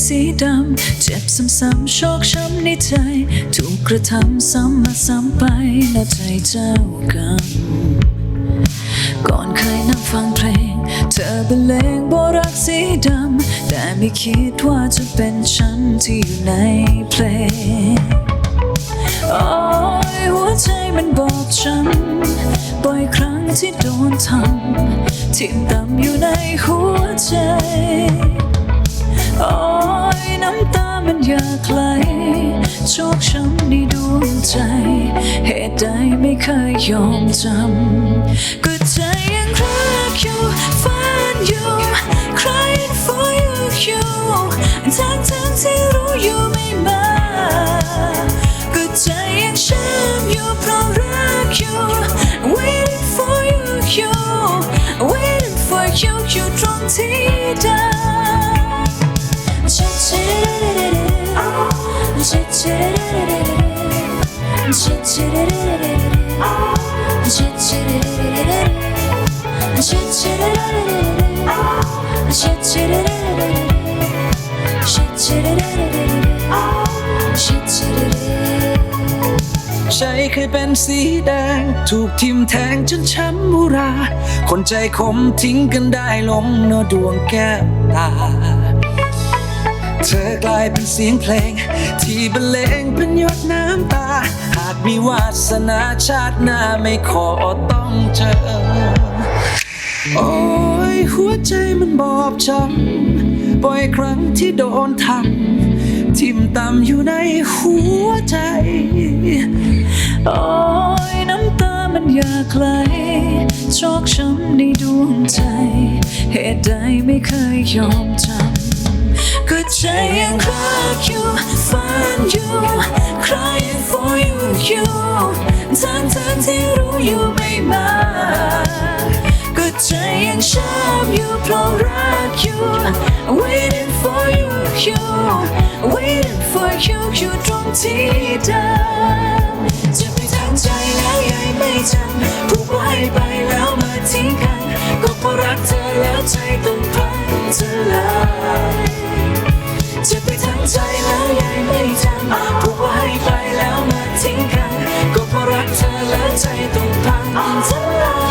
สีดำเจ็บซ้ำๆชอกช้ำในใจถูกกระทำซ้ำมาซ้ำไปแล้วใจเจ้ากรรมก่อนเคยนั่งฟังเพลงเธอบรรเลงโบรักสีดำแต่ไม่คิดว่าจะเป็นฉันที่อยู่ในเพลงโอ้ยหัวใจมันบอกฉันบ่อยครั้งที่โดนทำทิ่มตำอยู่ในหัวใจโอ้ยน้ำตามันอยากไหลโชคช้ำในดวงใจเหตุใดไม่เคยยอมจำก็ใจยังรักอยู่ฝันอยู่ crying for you you ทั้งที่รู้อยู่ไม่มาก็ใจยังช้ำอยู่เพราะรักอยู่ waiting for you you waiting for you อยู่ตรงที่เดิใจเคยเป็นสีแดงถูกทิ่มแทงจนช้ำมุราคนใจคมทิ้งกันได้ลงนอดวงแก้วตาเธอกลายเป็นเสียงเพลงที่บรรเลงเป็นหยดน้ำตาหากมีวาสนาชาติหน้าไม่ขอต้องเจอโอ้ยหัวใจมันบอบช้ำบ่อยครั้งที่โดนทำทิ่มตำอยู่ในหัวใจโอ้ยน้ำตามันอยากไหลชอกช้ำในดวงใจเหตุใดไม่เคยยอมจำก็ใจยังรักอยู่ฝันอยู่ crying for you you ทั้งที่รู้อยู่ไม่มาก็ใจยังช้ำอยู่เพราะรักอยู่ waiting for you you waiting for you อยู่ตรงที่เดิมจะไปทางใจแล้วยังไม่จำพูดว่าให้ไปแล้วมาทิ้งกันก็เพราะรักเธอแล้วใจต้องพังทลายจะไปทางใจแล้วยังไม่จำพูดว่าให้ไปแล้วมาทิ้งกันก็เพราะรักเธอแล้วใจต้องพังทลาย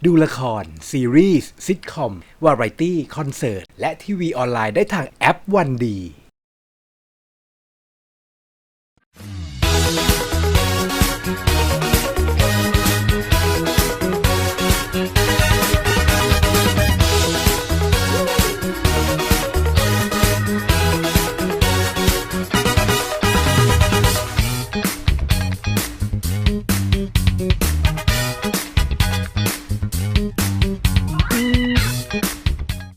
ดูละครซีรีส์ซิทคอมวาไรตี้คอนเสิร์ตและทีวีออนไลน์ได้ทางแอปวันดี